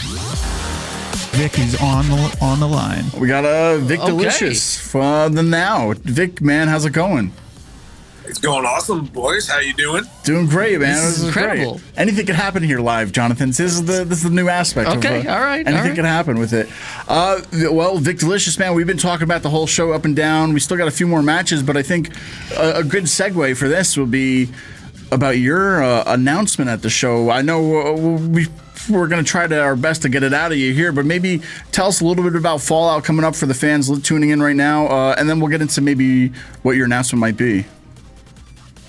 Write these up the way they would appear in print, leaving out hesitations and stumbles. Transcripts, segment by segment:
Vik is on the line. We got Vik Dalishus from the Now. Vik, man, how's it going? It's going awesome, boys. How you doing? Doing great, man. This is incredible. Great. Anything can happen here live, Jonathan. This is the new aspect. Okay, all right. Anything can happen with it. Well, Vik Dalishus, man, we've been talking about the whole show up and down. We still got a few more matches, but I think a good segue for this will be about your announcement at the show. I know we're going to try our best to get it out of you here, but maybe tell us a little bit about Fallout coming up for the fans tuning in right now, and then we'll get into maybe what your announcement might be.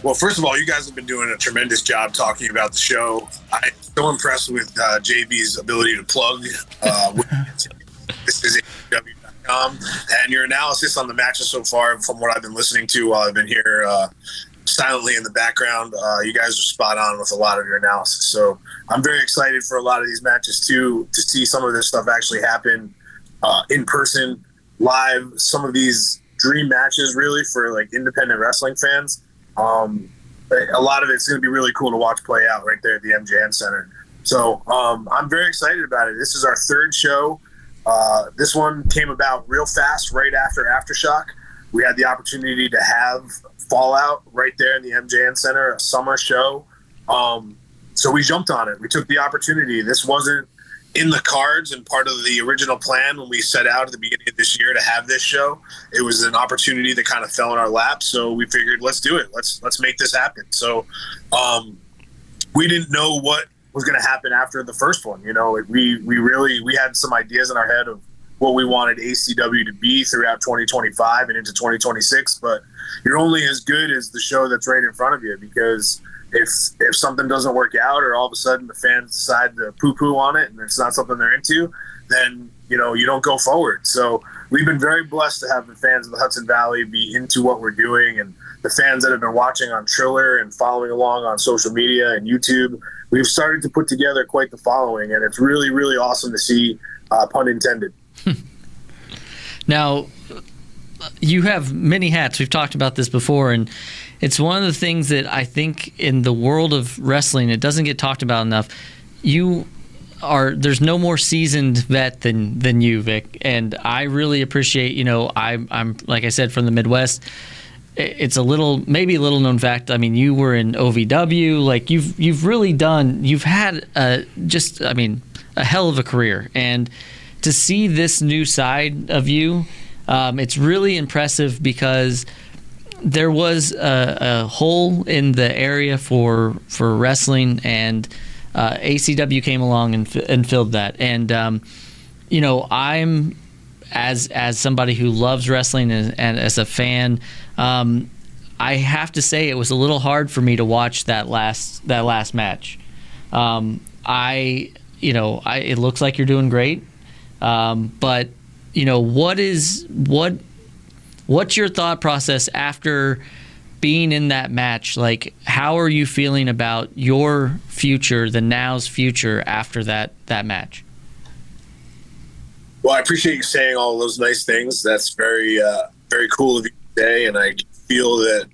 Well, first of all, you guys have been doing a tremendous job talking about the show. I'm so impressed with JB's ability to plug. This is ACW.com, and your analysis on the matches so far, from what I've been listening to while I've been here silently in the background, you guys are spot on with a lot of your analysis. So I'm very excited for a lot of these matches too, to see some of this stuff actually happen in person, live. Some of these dream matches, really, for like independent wrestling fans. A lot of it's going to be really cool to watch play out right there at the MJN Center. So I'm very excited about it. This is our third show. This one came about real fast right after Aftershock. We had the opportunity to have Fallout right there in the MJN Center, a summer show. So we jumped on it. We took the opportunity. This wasn't in the cards and part of the original plan when we set out at the beginning of this year to have this show. It was an opportunity that kind of fell in our lap, so we figured, let's do it. Let's make this happen. So we didn't know what was going to happen after the first one. You know, we had some ideas in our head of what we wanted ACW to be throughout 2025 and into 2026, but you're only as good as the show that's right in front of you, because if something doesn't work out, or all of a sudden the fans decide to poo-poo on it and it's not something they're into, then you don't go forward. So we've been very blessed to have the fans of the Hudson Valley be into what we're doing, and the fans that have been watching on Triller and following along on social media and YouTube. We've started to put together quite the following, and it's really, really awesome to see, pun intended. Now, you have many hats. We've talked about this before, and it's one of the things that I think in the world of wrestling, it doesn't get talked about enough. There's no more seasoned vet than you, Vik, and I really appreciate, I'm like I said, from the Midwest. It's maybe a little known fact. I mean, you were in OVW, like you've had a hell of a career, and to see this new side of you, it's really impressive, because there was a hole in the area for wrestling, and ACW came along and filled that. And I'm as somebody who loves wrestling and as a fan, I have to say it was a little hard for me to watch that last match. It looks like you're doing great, but what's your thought process after being in that match? Like, how are you feeling about your future, the Now's future, after that match? Well, I appreciate you saying all those nice things. That's very, very cool of you to say, and I feel that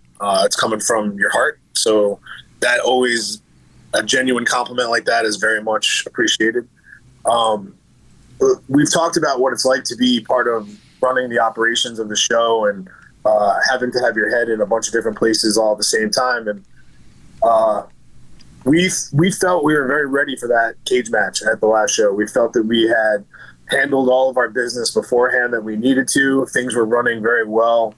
it's coming from your heart. So that always, a genuine compliment like that is very much appreciated. We've talked about what it's like to be part of running the operations of the show, and having to have your head in a bunch of different places all at the same time. And we felt we were very ready for that cage match at the last show. We felt that we had handled all of our business beforehand that we needed to. Things were running very well.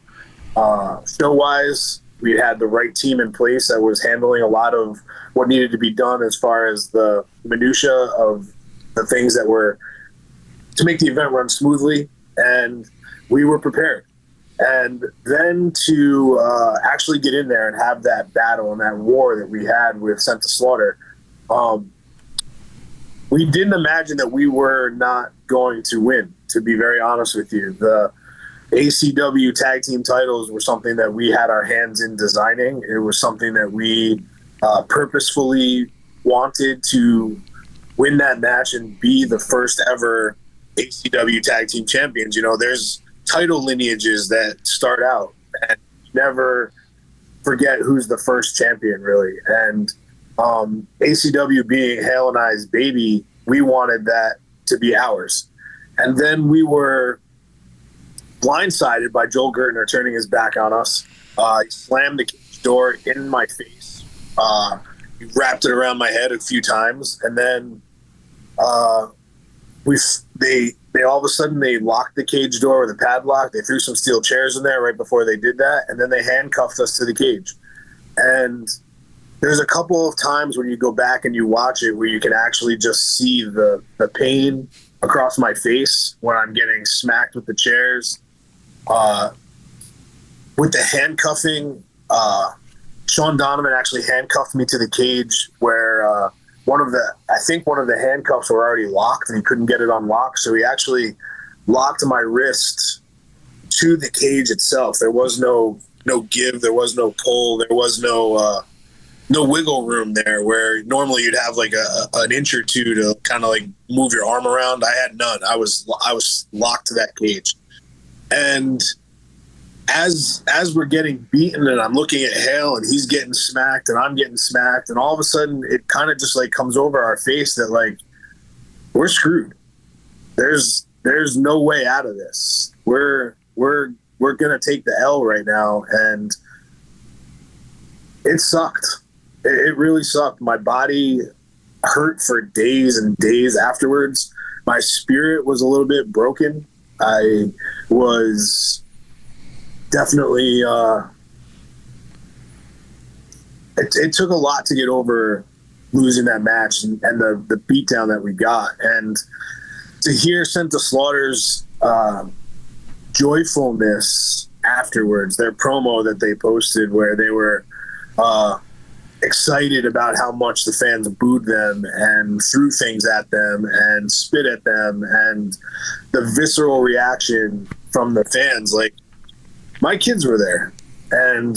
Show-wise, we had the right team in place that was handling a lot of what needed to be done as far as the minutia of the things that were to make the event run smoothly, and we were prepared. And then to actually get in there and have that battle and that war that we had with Sent to Slaughter, we didn't imagine that we were not going to win, to be very honest with you. The ACW tag team titles were something that we had our hands in designing. It was something that we purposefully wanted to win that match and be the first ever ACW tag team champions. There's title lineages that start out, and you never forget who's the first champion, really. And ACW being Hale and I's baby, we wanted that to be ours. And then we were blindsided by Joel Gertner turning his back on us. He slammed the cage door in my face. He wrapped it around my head a few times, and then they all of a sudden they locked the cage door with a padlock. They threw some steel chairs in there right before they did that, and then they handcuffed us to the cage. And there's a couple of times when you go back and you watch it where you can actually just see the pain across my face when I'm getting smacked with the chairs. With the handcuffing, Sean Donovan actually handcuffed me to the cage where one of the handcuffs were already locked and he couldn't get it unlocked. So he actually locked my wrist to the cage itself. There was no give, there was no pull, there was no wiggle room there where normally you'd have like an inch or two to kind of like move your arm around. I had none. I was locked to that cage. And as we're getting beaten and I'm looking at Hale and he's getting smacked and I'm getting smacked, and all of a sudden it kind of just like comes over our face that like we're screwed. There's no way out of this. We're gonna take the L right now, and it sucked. It really sucked. My body hurt for days and days afterwards. My spirit was a little bit broken. I was definitely it took a lot to get over losing that match and the beatdown that we got, and to hear Sent to Slaughter's joyfulness afterwards, their promo that they posted where they were excited about how much the fans booed them and threw things at them and spit at them, and the visceral reaction from the fans. Like, my kids were there, and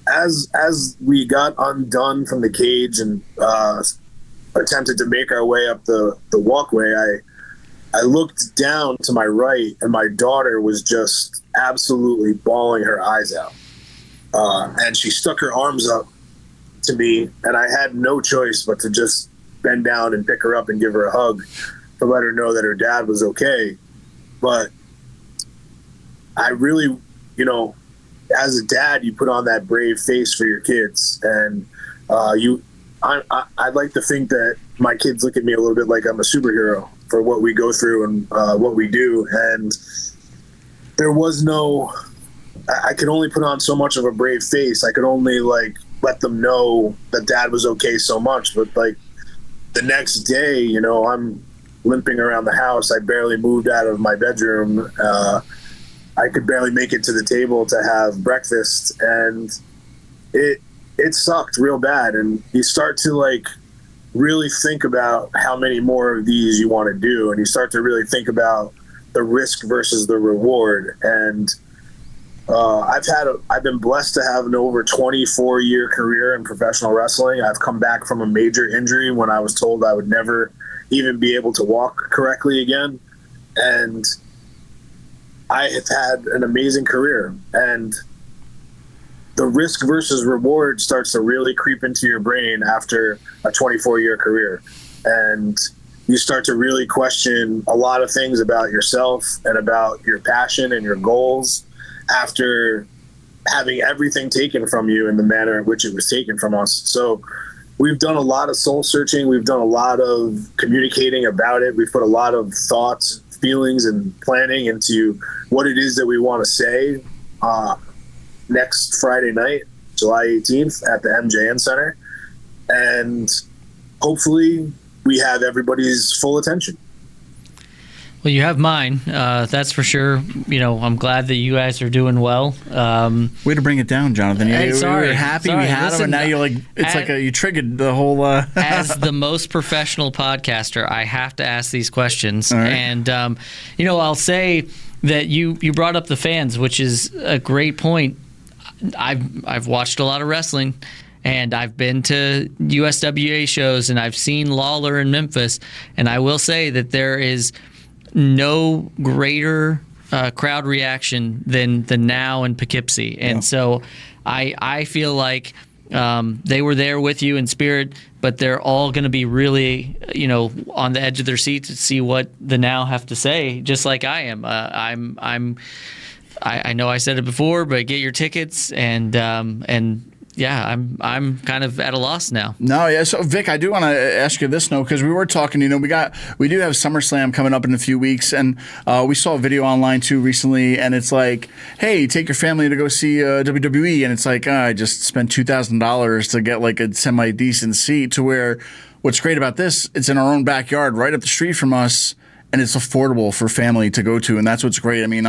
as we got undone from the cage and attempted to make our way up the walkway, I looked down to my right, and my daughter was just absolutely bawling her eyes out, and she stuck her arms up to me, and I had no choice but to just bend down and pick her up and give her a hug to let her know that her dad was okay. But I really, as a dad, you put on that brave face for your kids, and I'd like to think that my kids look at me a little bit like I'm a superhero for what we go through and what we do. And there was I could only put on so much of a brave face. I could only let them know that dad was okay so much. But the next day, I'm limping around the house. I barely moved out of my bedroom. I could barely make it to the table to have breakfast, and it sucked real bad. And you start to really think about how many more of these you want to do, and you start to really think about the risk versus the reward. And I've been blessed to have an over 24-year career in professional wrestling. I've come back from a major injury when I was told I would never even be able to walk correctly again, and I have had an amazing career. And the risk versus reward starts to really creep into your brain after a 24-year career, and you start to really question a lot of things about yourself and about your passion and your goals after having everything taken from you in the manner in which it was taken from us. So we've done a lot of soul searching. We've done a lot of communicating about it. We've put a lot of thoughts, feelings, and planning into what it is that we want to say next Friday night, July 18th at the MJN Center. And hopefully we have everybody's full attention. Well, you have mine, that's for sure. I'm glad that you guys are doing well. Way to bring it down, Jonathan. Hey, sorry. We were happy we had him, and now you're you triggered the whole... As the most professional podcaster, I have to ask these questions. Right. And, I'll say that you brought up the fans, which is a great point. I've watched a lot of wrestling, and I've been to USWA shows, and I've seen Lawler in Memphis, and I will say that there is no greater crowd reaction than the now in Poughkeepsie. And so I feel like They were there with you in spirit, but they're all going to be really, on the edge of their seat to see what the Now have to say, just like I am. I know I said it before, but get your tickets and yeah, I'm kind of at a loss now. No, yeah. So Vic, I do want to ask you this note, because we were talking. We do have SummerSlam coming up in a few weeks, and we saw a video online too recently, and it's like, hey, take your family to go see WWE, and it's like, I just spent $2,000 to get like a semi decent seat. To where, what's great about this, it's in our own backyard, right up the street from us. And it's affordable for family to go to, and that's what's great. I mean,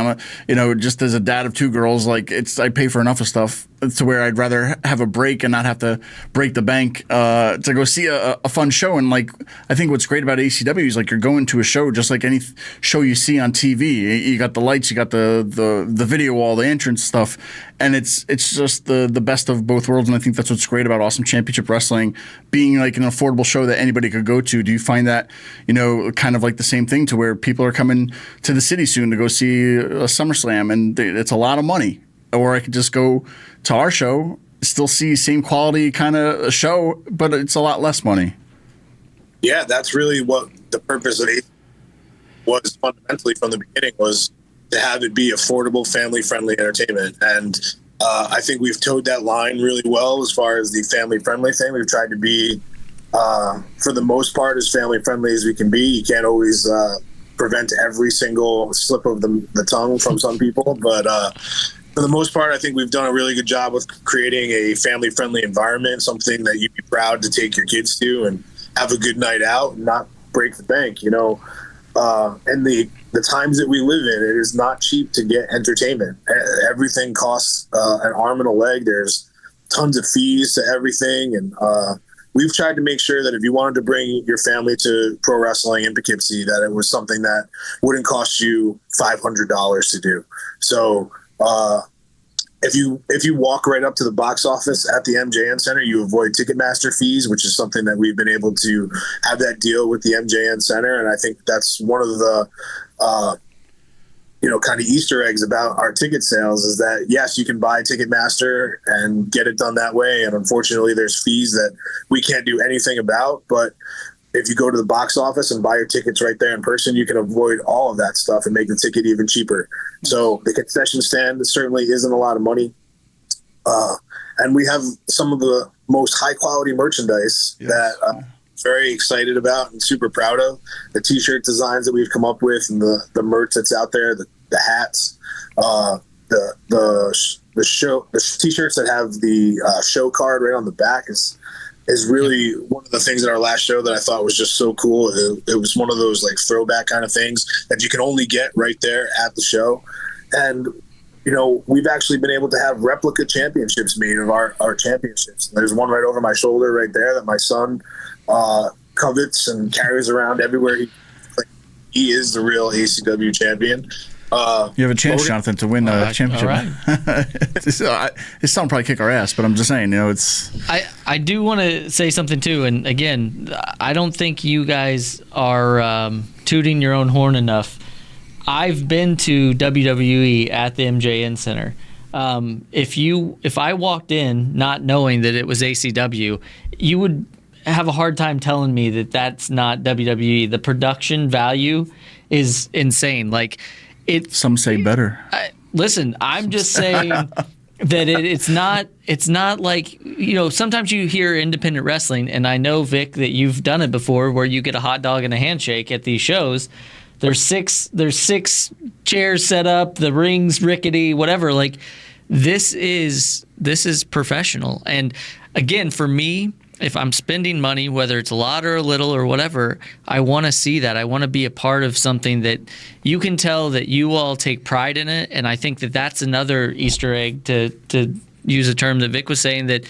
just as a dad of two girls, like I pay for enough of stuff to where I'd rather have a break and not have to break the bank to go see a fun show. And like, I think what's great about ACW is like you're going to a show just like any show you see on TV. You got the lights, you got the video wall, the entrance stuff, and it's just the best of both worlds. And I think that's what's great about Awesome Championship Wrestling being like an affordable show that anybody could go to. Do you find that kind of like the same thing, to where people are coming to the city soon to go see a SummerSlam, and it's a lot of money? Or I could just go to our show, still see same quality kind of show, but it's a lot less money. Yeah, that's really what the purpose of it was fundamentally from the beginning, was to have it be affordable, family-friendly entertainment. And I think we've towed that line really well as far as the family-friendly thing. We've tried to be, for the most part, as family-friendly as we can be. You can't always prevent every single slip of the tongue from some people, but for the most part, I think we've done a really good job with creating a family-friendly environment, something that you'd be proud to take your kids to and have a good night out and not break the bank, And the times that we live in, it is not cheap to get entertainment. Everything costs an arm and a leg. There's tons of fees to everything, and we've tried to make sure that if you wanted to bring your family to pro wrestling in Poughkeepsie, that it was something that wouldn't cost you $500 to do. So if you walk right up to the box office at the MJN Center, you avoid Ticketmaster fees, which is something that we've been able to have that deal with the MJN Center. And I think that's one of the kind of Easter eggs about our ticket sales, is that yes, you can buy Ticketmaster and get it done that way, and unfortunately there's fees that we can't do anything about. But if you go to the box office and buy your tickets right there in person, you can avoid all of that stuff and make the ticket even cheaper. So the concession stand certainly isn't a lot of money. And we have some of the most high quality merchandise that I'm very excited about and super proud of. The t-shirt designs that we've come up with, and the merch that's out there, the hats, the t-shirts that have the show card right on the back is really one of the things at our last show that I thought was just so cool. It was one of those like throwback kind of things that you can only get right there at the show. And, we've actually been able to have replica championships made of our championships. There's one right over my shoulder right there that my son covets and carries around everywhere. He is the real ACW champion. You have a chance, Jonathan, to win a championship. All right. His son will probably kick our ass, but I'm just saying, it's. I do want to say something too, and again, I don't think you guys are tooting your own horn enough. I've been to WWE at the MJN Center. If I walked in not knowing that it was ACW, you would have a hard time telling me that that's not WWE. The production value is insane. Like. Some say better. Listen, I'm just saying that it's not like, sometimes you hear independent wrestling, and I know, Vic, that you've done it before, where you get a hot dog and a handshake at these shows. There's six chairs set up, the ring's rickety, whatever. Like, this is professional. And again, for me, if I'm spending money, whether it's a lot or a little or whatever, I want to see that. I want to be a part of something that you can tell that you all take pride in it. And I think that that's another Easter egg, to use a term that Vic was saying, that,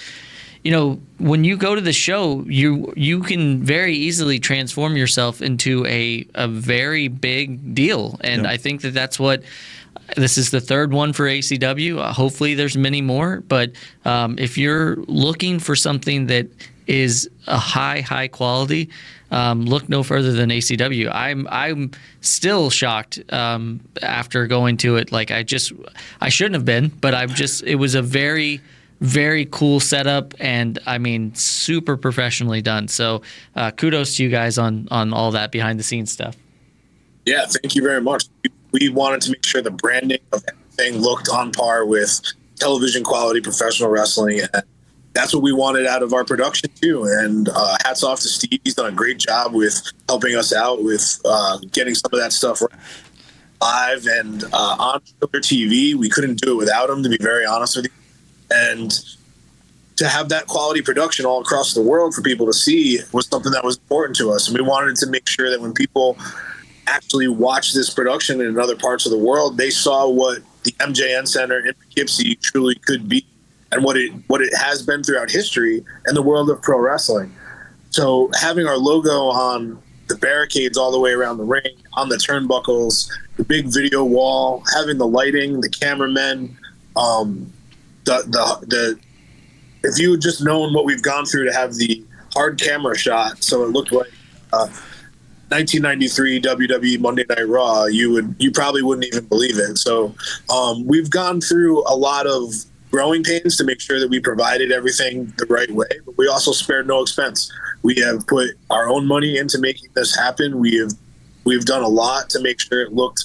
when you go to the show, you can very easily transform yourself into a very big deal. And yep. I think that that's what. This is the third one for ACW. Hopefully there's many more. But if you're looking for something that is a high quality, look no further than ACW. I'm still shocked after going to it. Like I shouldn't have been, but it was a very, very cool setup, and I mean, super professionally done. So kudos to you guys on all that behind the scenes stuff. Yeah, thank you very much. We wanted to make sure the branding of everything looked on par with television quality professional wrestling, and that's what we wanted out of our production too. And hats off to Steve. He's done a great job with helping us out with getting some of that stuff live and on TrillerTV. We couldn't do it without him, to be very honest with you. And to have that quality production all across the world for people to see was something that was important to us. And we wanted to make sure that when people actually watch this production in other parts of the world, they saw what the MJN Center in Poughkeepsie truly could be, and what it has been throughout history in the world of pro wrestling. So having our logo on the barricades all the way around the ring, on the turnbuckles, the big video wall, having the lighting, the cameramen, if you had just known what we've gone through to have the hard camera shot, so it looked like 1993 WWE Monday Night Raw, you probably wouldn't even believe it. So we've gone through a lot of growing pains to make sure that we provided everything the right way, but we also spared no expense. We have put our own money into making this happen. We've done a lot to make sure it looked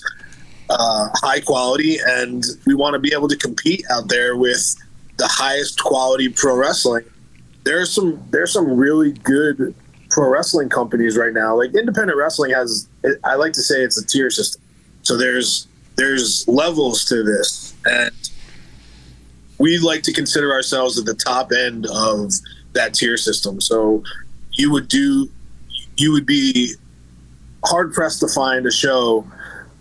high quality, and we want to be able to compete out there with the highest quality pro wrestling. There's some really good pro wrestling companies right now. Like independent wrestling has, I like to say it's a tier system. So there's levels to this, and we like to consider ourselves at the top end of that tier system. So you would be hard pressed to find a show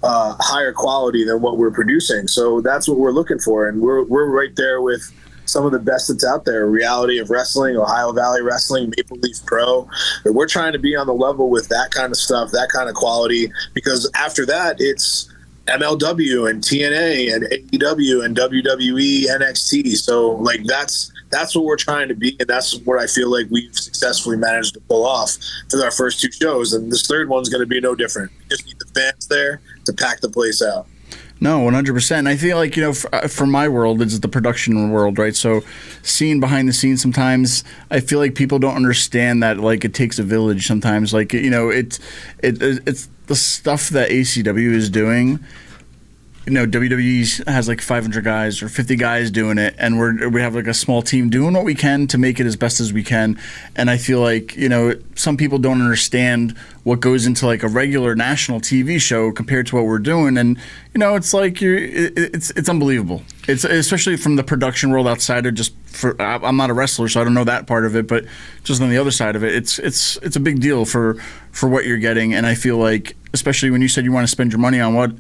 higher quality than what we're producing. So that's what we're looking for, and we're right there with some of the best that's out there. Reality of Wrestling, Ohio Valley Wrestling, Maple Leaf Pro. But we're trying to be on the level with that kind of stuff, that kind of quality, because after that it's MLW and TNA and AEW and WWE, NXT. So like that's what we're trying to be, and that's what I feel like we've successfully managed to pull off for our first two shows. And this third one's going to be no different. We just need the fans there to pack the place out. No, 100%. I feel like, for my world, it's the production world, right? So seeing behind the scenes sometimes, I feel like people don't understand that, like, it takes a village sometimes. Like, it's the stuff that ACW is doing. WWE has like 500 guys or 50 guys doing it, and we have like a small team doing what we can to make it as best as we can. And I feel like some people don't understand what goes into like a regular national TV show compared to what we're doing, and it's like it's unbelievable. It's especially from the production world outside of I'm not a wrestler, so I don't know that part of it, but just on the other side of it, it's a big deal for what you're getting. And I feel like, especially when you said you want to spend your money on what.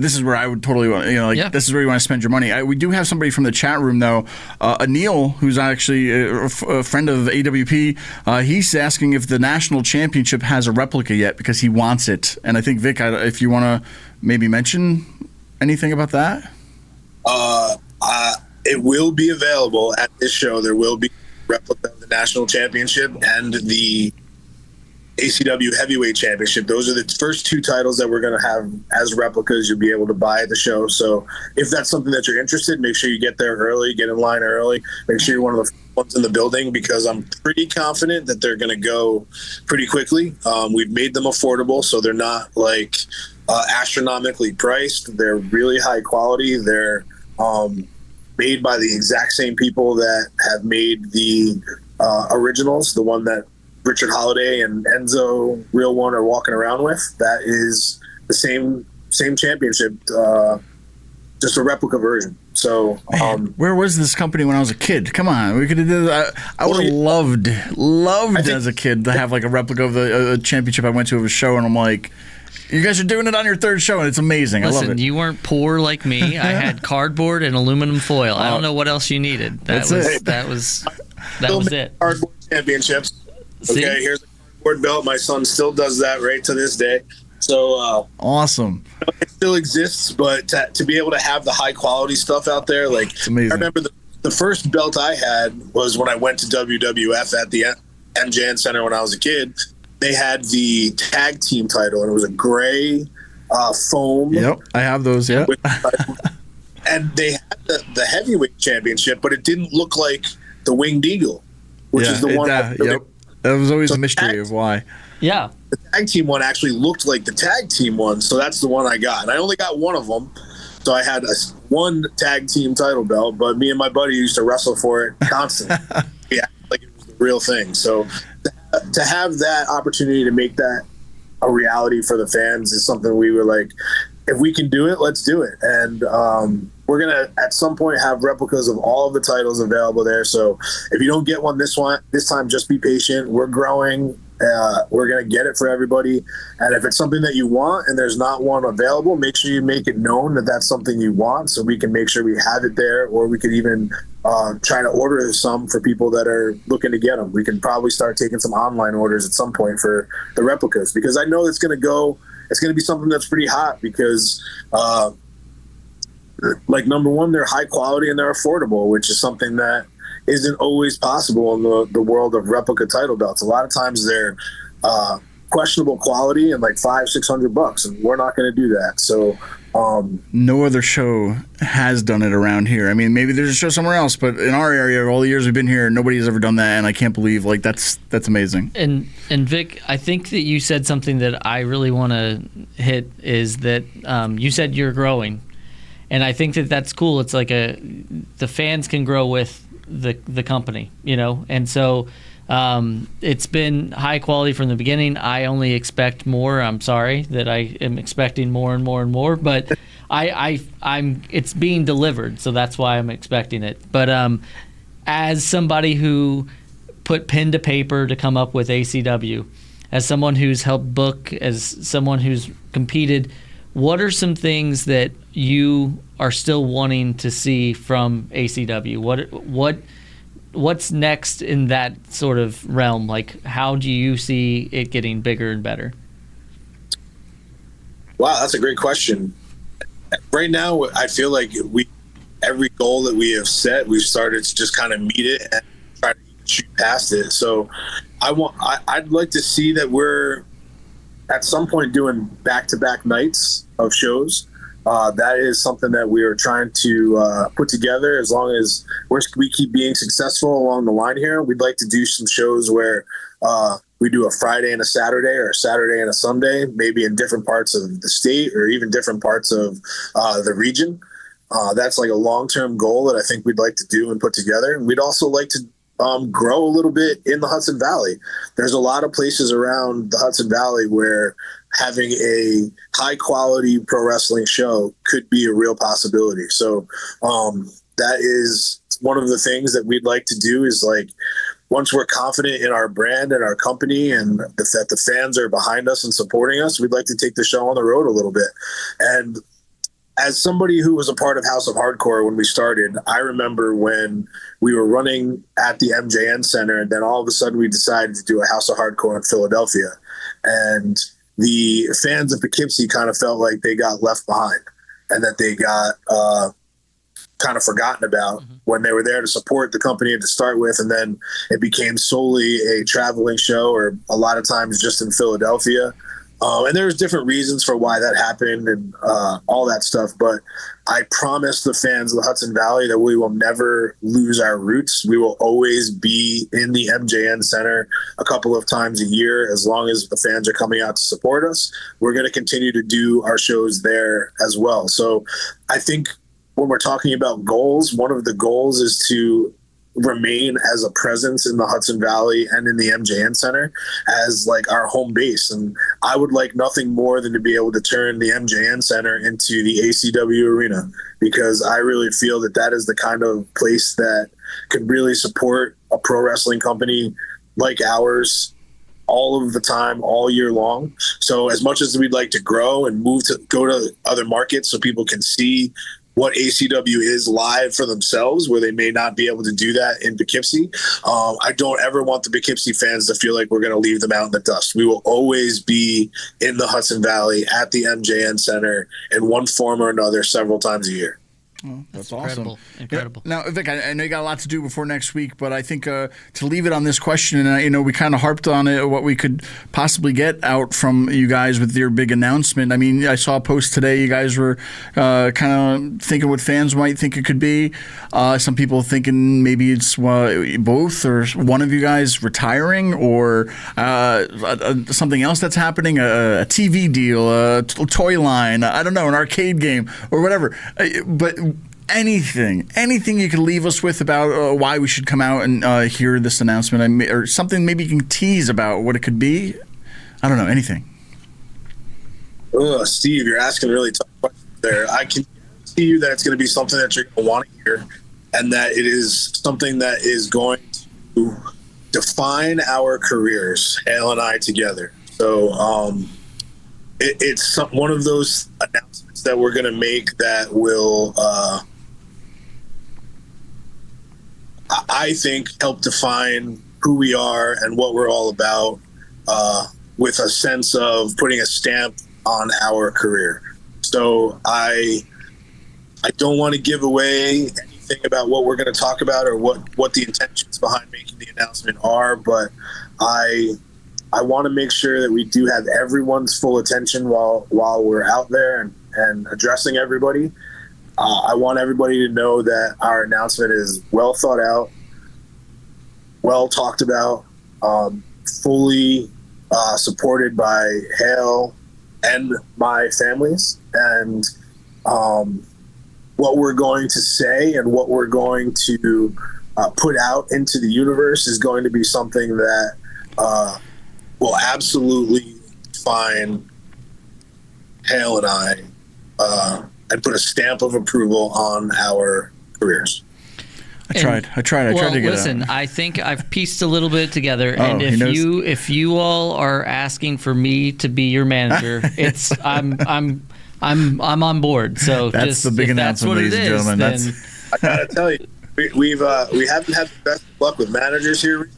This is where I would totally want, This is where you want to spend your money. We do have somebody from the chat room, though, Anil, who's actually a friend of AWP. He's asking if the national championship has a replica yet because he wants it. And I think, Vic, if you want to maybe mention anything about that? It will be available at this show. There will be a replica of the national championship and the ACW Heavyweight Championship. Those are the first two titles that we're going to have as replicas you'll be able to buy at the show. So if that's something that you're interested in, make sure you get there early, get in line early, make sure you're one of the ones in the building, because I'm pretty confident that they're going to go pretty quickly. We've made them affordable, so they're not like astronomically priced. They're really high quality. They're made by the exact same people that have made the originals, the one that Richard Holiday and Enzo Real One are walking around with. That is the same championship, just a replica version. So, where was this company when I was a kid? Come on, we could have did that. I would have loved as a kid to have like a replica of the championship I went to of a show, and I'm like, you guys are doing it on your third show, and it's amazing. Listen, I love it. You weren't poor like me. I had cardboard and aluminum foil. I don't know what else you needed. That was it. Cardboard championships. See? Okay, here's a cardboard belt. My son still does that right to this day. So awesome. It still exists, but to be able to have the high quality stuff out there, like, it's amazing. I remember the first belt I had was when I went to WWF at the MJN Center when I was a kid. They had the tag team title, and it was a gray foam. Yep, I have those. Yeah. and they had the heavyweight championship, but it didn't look like the Winged Eagle, which is the one. Yep. That was always a mystery of why. Yeah. The tag team one actually looked like the tag team one, so that's the one I got. And I only got one of them, so I had one tag team title belt, but me and my buddy used to wrestle for it constantly. Yeah, like it was the real thing. So to have that opportunity to make that a reality for the fans is something we were like, if we can do it, let's do it. And we're going to, at some point, have replicas of all of the titles available there. So if you don't get one this time, just be patient. We're growing. We're going to get it for everybody. And if it's something that you want and there's not one available, make sure you make it known that that's something you want, so we can make sure we have it there, or we could even try to order some for people that are looking to get them. We can probably start taking some online orders at some point for the replicas, because I know it's going to be something that's pretty hot, because like, number one, they're high quality and they're affordable, which is something that isn't always possible in the world of replica title belts. A lot of times they're questionable quality and like $500-600, and we're not going to do that. So no other show has done it around here. I mean, maybe there's a show somewhere else, but in our area, all the years we've been here, nobody's ever done that, and I can't believe, like, that's amazing. And Vic, I think that you said something that I really want to hit, is that you said you're growing, and I think that that's cool. It's like the fans can grow with the company, you know, and so it's been high quality from the beginning. I only expect more. I'm sorry that I am expecting more and more and more, but I'm it's being delivered, so that's why I'm expecting it. But as somebody who put pen to paper to come up with ACW, as someone who's helped book, as someone who's competed, what are some things that you are still wanting to see from ACW? What's next in that sort of realm? Like, how do you see it getting bigger and better? Wow, that's a great question. Right now, I feel like every goal that we have set, we've started to just kind of meet it and try to shoot past it. So I'd like to see that we're at some point doing back-to-back nights of shows. That is something that we are trying to put together. As long as we keep being successful along the line here, we'd like to do some shows where we do a Friday and a Saturday, or a Saturday and a Sunday, maybe in different parts of the state or even different parts of the region. That's like a long-term goal that I think we'd like to do and put together. And we'd also like to grow a little bit in the Hudson Valley. There's a lot of places around the Hudson Valley where having a high quality pro wrestling show could be a real possibility. So that is one of the things that we'd like to do, is like, once we're confident in our brand and our company and that the fans are behind us and supporting us, we'd like to take the show on the road a little bit. And as somebody who was a part of House of Hardcore when we started, I remember when we were running at the MJN Center, and then all of a sudden we decided to do a House of Hardcore in Philadelphia. And the fans of Poughkeepsie kind of felt like they got left behind, and that they got kind of forgotten about when they were there to support the company to start with. And then it became solely a traveling show, or a lot of times just in Philadelphia. And there's different reasons for why that happened and all that stuff. But I promise the fans of the Hudson Valley that we will never lose our roots. We will always be in the MJN Center a couple of times a year. As long as the fans are coming out to support us, we're going to continue to do our shows there as well. So I think when we're talking about goals, one of the goals is to remain as a presence in the Hudson Valley and in the MJN Center as like our home base. And I would like nothing more than to be able to turn the MJN Center into the ACW arena, because I really feel that that is the kind of place that could really support a pro wrestling company like ours all of the time, all year long. So as much as we'd like to grow and go to other markets so people can see what ACW is live for themselves, where they may not be able to do that in Poughkeepsie, I don't ever want the Poughkeepsie fans to feel like we're going to leave them out in the dust. We will always be in the Hudson Valley at the MJN Center in one form or another several times a year. That's incredible. awesome. Incredible. Yeah. Now, Vic, I know you got a lot to do before next week, but I think to leave it on this question, and we kind of harped on it, what we could possibly get out from you guys with your big announcement. I mean, I saw a post today. You guys were kind of thinking what fans might think it could be. Some people thinking maybe it's both or one of you guys retiring, or something else that's happening, a TV deal, a toy line, I don't know, an arcade game or whatever. But anything you could leave us with about why we should come out and hear this announcement, or something maybe you can tease about what it could be. I don't know, anything. Oh, Steve, you're asking really tough questions there. I can guarantee you that it's going to be something that you're going to want to hear, and that it is something that is going to define our careers, Hale and I together. So it's one of those announcements that we're going to make that will I think help define who we are and what we're all about, with a sense of putting a stamp on our career. So I don't want to give away anything about what we're going to talk about or what the intentions behind making the announcement are, but I want to make sure that we do have everyone's full attention while we're out there and addressing everybody. I want everybody to know that our announcement is well thought out, well talked about, fully supported by Hale and my families. And what we're going to say and what we're going to put out into the universe is going to be something that will absolutely define Hale and I and put a stamp of approval on our careers. I tried to get listen, out. I think I've pieced a little bit together, and if you all are asking for me to be your manager, it's I'm on board. So that's the big announcement, ladies and gentlemen. I gotta tell you, we haven't had the best luck with managers here,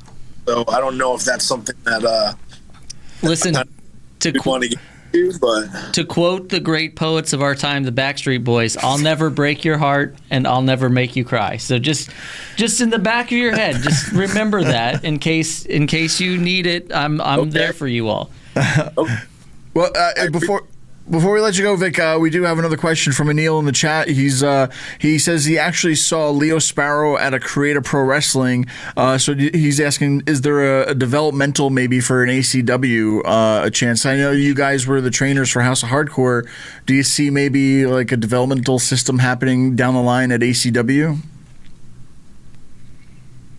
so I don't know if that's something that listen we want to get to, but to quote the great poets of our time, the Backstreet Boys, "I'll never break your heart and I'll never make you cry." So just in the back of your head, just remember that in case you need it. I'm okay. There for you all. Okay. Well, before we let you go, Vic, we do have another question from Anil in the chat. He says he actually saw Leo Sparrow at a Creative Pro Wrestling. So he's asking, is there a developmental maybe for an ACW a chance? I know you guys were the trainers for House of Hardcore. Do you see maybe like a developmental system happening down the line at ACW?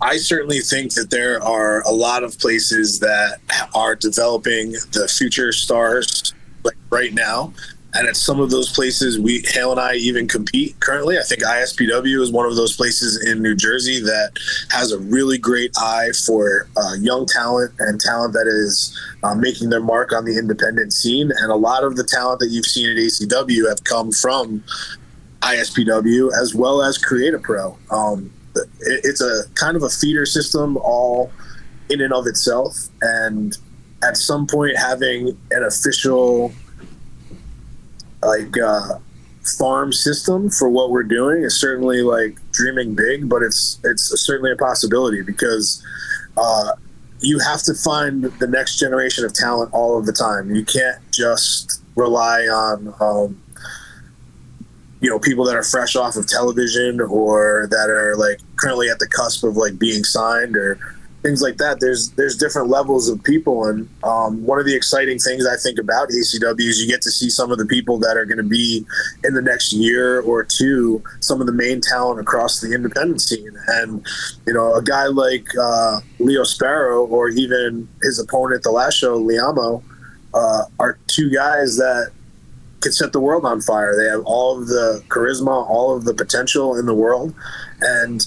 I certainly think that there are a lot of places that are developing the future stars like right now, and at some of those places Hale and I even compete currently. I think ISPW is one of those places in New Jersey that has a really great eye for young talent and talent that is making their mark on the independent scene, and a lot of the talent that you've seen at ACW have come from ISPW as well as Creative Pro. It's a kind of a feeder system all in and of itself, and at some point having an official farm system for what we're doing is certainly like dreaming big, but it's certainly a possibility, because you have to find the next generation of talent all of the time. You can't just rely on people that are fresh off of television or that are like currently at the cusp of like being signed or things like that. There's different levels of people, and one of the exciting things I think about ACW is you get to see some of the people that are going to be in the next year or two, some of the main talent across the independent scene. And a guy like Leo Sparrow, or even his opponent the last show, Liamo, are two guys that could set the world on fire. They have all of the charisma, all of the potential in the world, and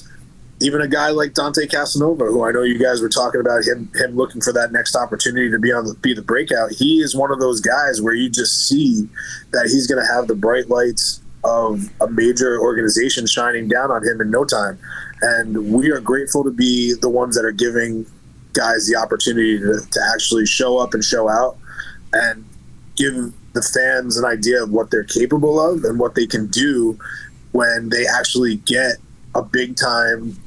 even a guy like Dante Casanova, who I know you guys were talking about him looking for that next opportunity to be the breakout. He is one of those guys where you just see that he's going to have the bright lights of a major organization shining down on him in no time. And we are grateful to be the ones that are giving guys the opportunity to actually show up and show out and give the fans an idea of what they're capable of and what they can do when they actually get a big time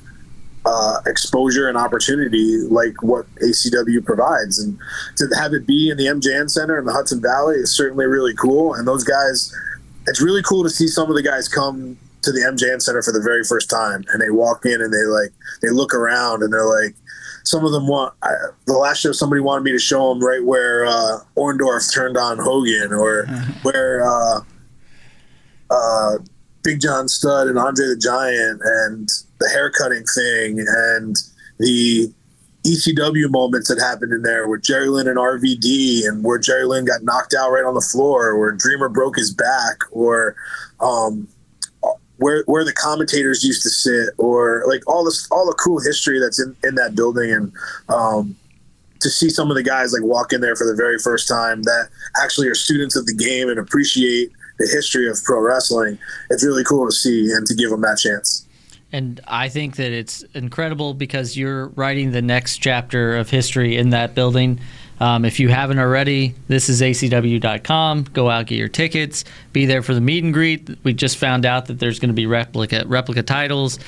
exposure and opportunity like what ACW provides. And to have it be in the MJN Center in the Hudson Valley is certainly really cool. And those guys, it's really cool to see some of the guys come to the MJN Center for the very first time, and they walk in and they look around and they're like, some of them the last show somebody wanted me to show them right where Orndorff turned on Hogan, or where Big John Studd and Andre the Giant, and the haircutting thing, and the ECW moments that happened in there with Jerry Lynn and RVD, and where Jerry Lynn got knocked out right on the floor, where Dreamer broke his back, or where the commentators used to sit, or like all the cool history that's in that building. And to see some of the guys like walk in there for the very first time that actually are students of the game and appreciate the history of pro wrestling, it's really cool to see and to give them that chance. And I think that it's incredible because you're writing the next chapter of history in that building. If you haven't already, this is acw.com. Go out, get your tickets. Be there for the meet and greet. We just found out that there's going to be replica titles.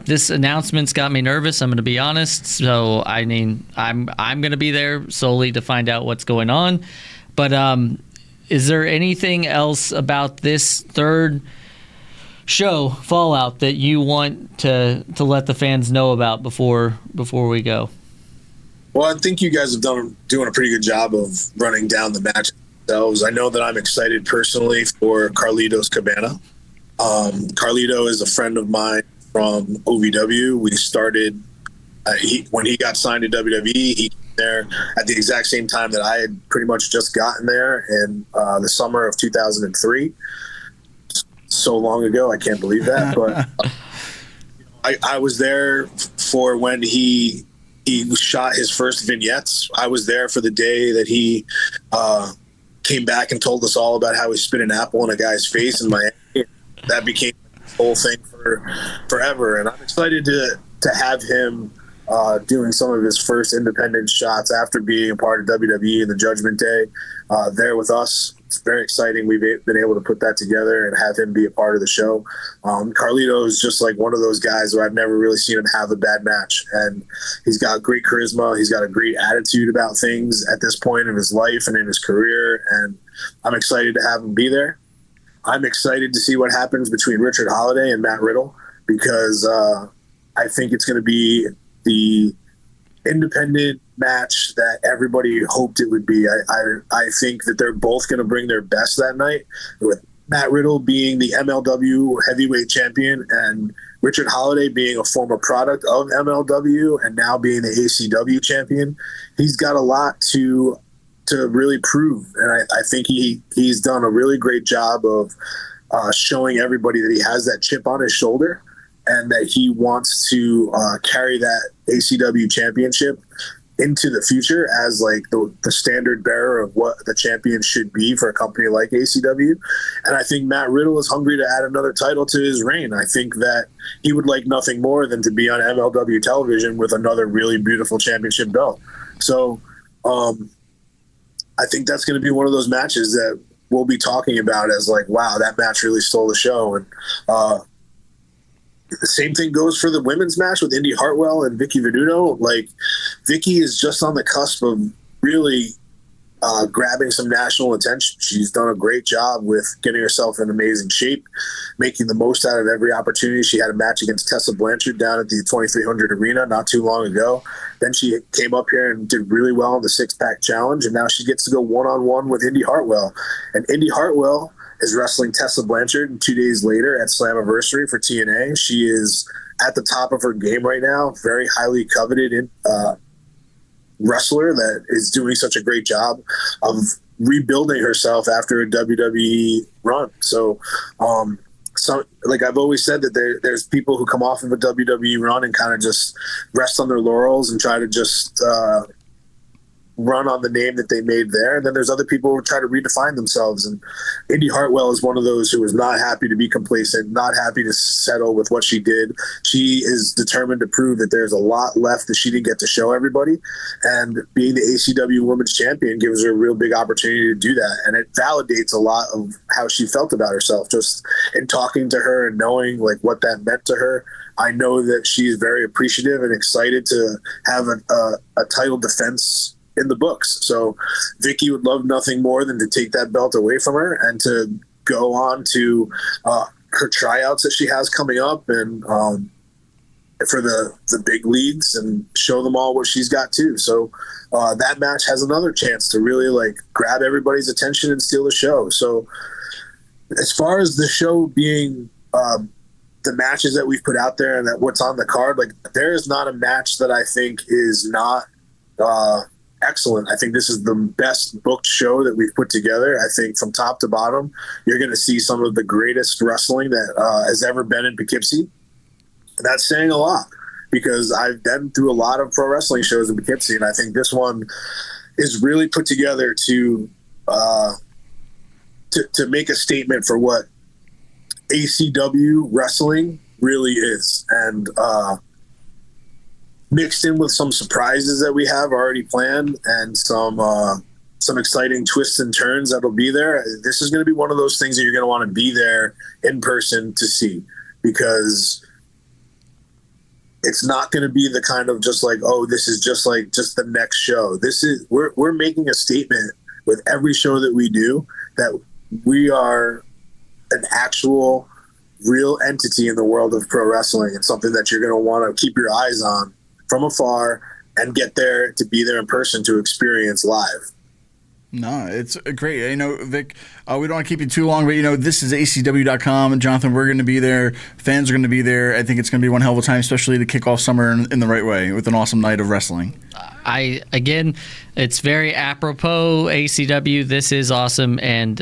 This announcement's got me nervous, I'm going to be honest. So, I mean, I'm going to be there solely to find out what's going on. But is there anything else about this third show, Fallout, that you want to let the fans know about before we go? Well, I think you guys have doing a pretty good job of running down the match themselves. I know that I'm excited personally for Carlitos Cabana. Carlito is a friend of mine from OVW. We started when he got signed to WWE. He came there at the exact same time that I had pretty much just gotten there in the summer of 2003. So long ago, I can't believe that. But I was there for when he shot his first vignettes. I was there for the day that he came back and told us all about how he spit an apple in a guy's face in Miami. That became the whole thing for forever. And I'm excited to have him doing some of his first independent shots after being a part of WWE and the Judgment Day there with us. It's very exciting. We've been able to put that together and have him be a part of the show. Carlito is just like one of those guys where I've never really seen him have a bad match. And he's got great charisma. He's got a great attitude about things at this point in his life and in his career. And I'm excited to have him be there. I'm excited to see what happens between Richard Holiday and Matt Riddle, because I think it's going to be the independent match that everybody hoped it would be. I think that they're both going to bring their best that night, with Matt Riddle being the MLW heavyweight champion and Richard Holiday being a former product of MLW and now being the ACW champion. He's got a lot to really prove, and I think he's done a really great job of showing everybody that he has that chip on his shoulder and that he wants to carry that ACW championship into the future as like the standard bearer of what the champion should be for a company like ACW. And I think Matt Riddle is hungry to add another title to his reign. I think that he would like nothing more than to be on MLW television with another really beautiful championship belt. So I think that's going to be one of those matches that we'll be talking about as like, wow, that match really stole the show. And the same thing goes for the women's match with Indy Hartwell and Vicky Venuto. Like, Vicky is just on the cusp of really grabbing some national attention. She's done a great job with getting herself in amazing shape, making the most out of every opportunity. She had a match against Tessa Blanchard down at the 2300 Arena not too long ago. Then she came up here and did really well in the six-pack challenge, and now she gets to go one-on-one with Indy Hartwell. And Indy Hartwell is wrestling Tessa Blanchard, and 2 days later at Slammiversary for TNA. She is at the top of her game right now, very highly coveted wrestler that is doing such a great job of rebuilding herself after a WWE run. So, like I've always said, that there's people who come off of a WWE run and kind of just rest on their laurels and try to just run on the name that they made there. And then there's other people who try to redefine themselves. And Indy Hartwell is one of those who is not happy to be complacent, not happy to settle with what she did. She is determined to prove that there's a lot left that she didn't get to show everybody. And being the ACW Women's Champion gives her a real big opportunity to do that. And it validates a lot of how she felt about herself, just in talking to her and knowing like what that meant to her. I know that she's very appreciative and excited to have a title defense in the books. So Vicky would love nothing more than to take that belt away from her and to go on to her tryouts that she has coming up and for the big leagues and show them all what she's got too. So that match has another chance to really like grab everybody's attention and steal the show. So as far as the show being the matches that we've put out there and that what's on the card, like there is not a match that I think is not excellent. I think this is the best booked show that we've put together. I think from top to bottom, you're going to see some of the greatest wrestling that has ever been in Poughkeepsie. And that's saying a lot because I've been through a lot of pro wrestling shows in Poughkeepsie, and I think this one is really put together to make a statement for what ACW wrestling really is. And mixed in with some surprises that we have already planned and some exciting twists and turns that'll be there. This is going to be one of those things that you're going to want to be there in person to see, because it's not going to be the kind of just like, oh, this is just the next show. This is we're making a statement with every show that we do that we are an actual real entity in the world of pro wrestling, and something that you're going to want to keep your eyes on from afar and get there to be there in person to experience live. No, it's great. You know, Vic, we don't want to keep you too long, but, you know, this is ACW.com, and Jonathan, we're going to be there. Fans are going to be there. I think it's going to be one hell of a time, especially to kick off summer in the right way with an awesome night of wrestling. Again, it's very apropos ACW. This is awesome, and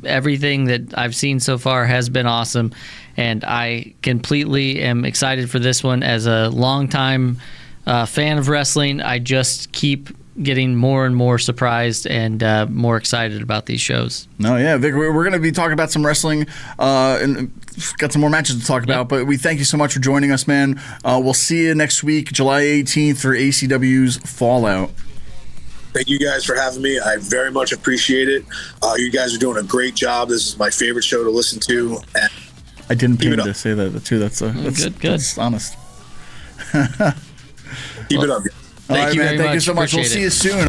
everything that I've seen so far has been awesome, and I completely am excited for this one. As a longtime fan of wrestling, I just keep getting more and more surprised and more excited about these shows. No, yeah, Vic, we're going to be talking about some wrestling and got some more matches to talk about, but we thank you so much for joining us, man. We'll see you next week, July 18th for ACW's Fallout. Thank you guys for having me. I very much appreciate it. You guys are doing a great job. This is my favorite show to listen to. And I didn't mean to say that too. That's good. That's honest. Keep it up. Thank you so much. Appreciate We'll see you soon.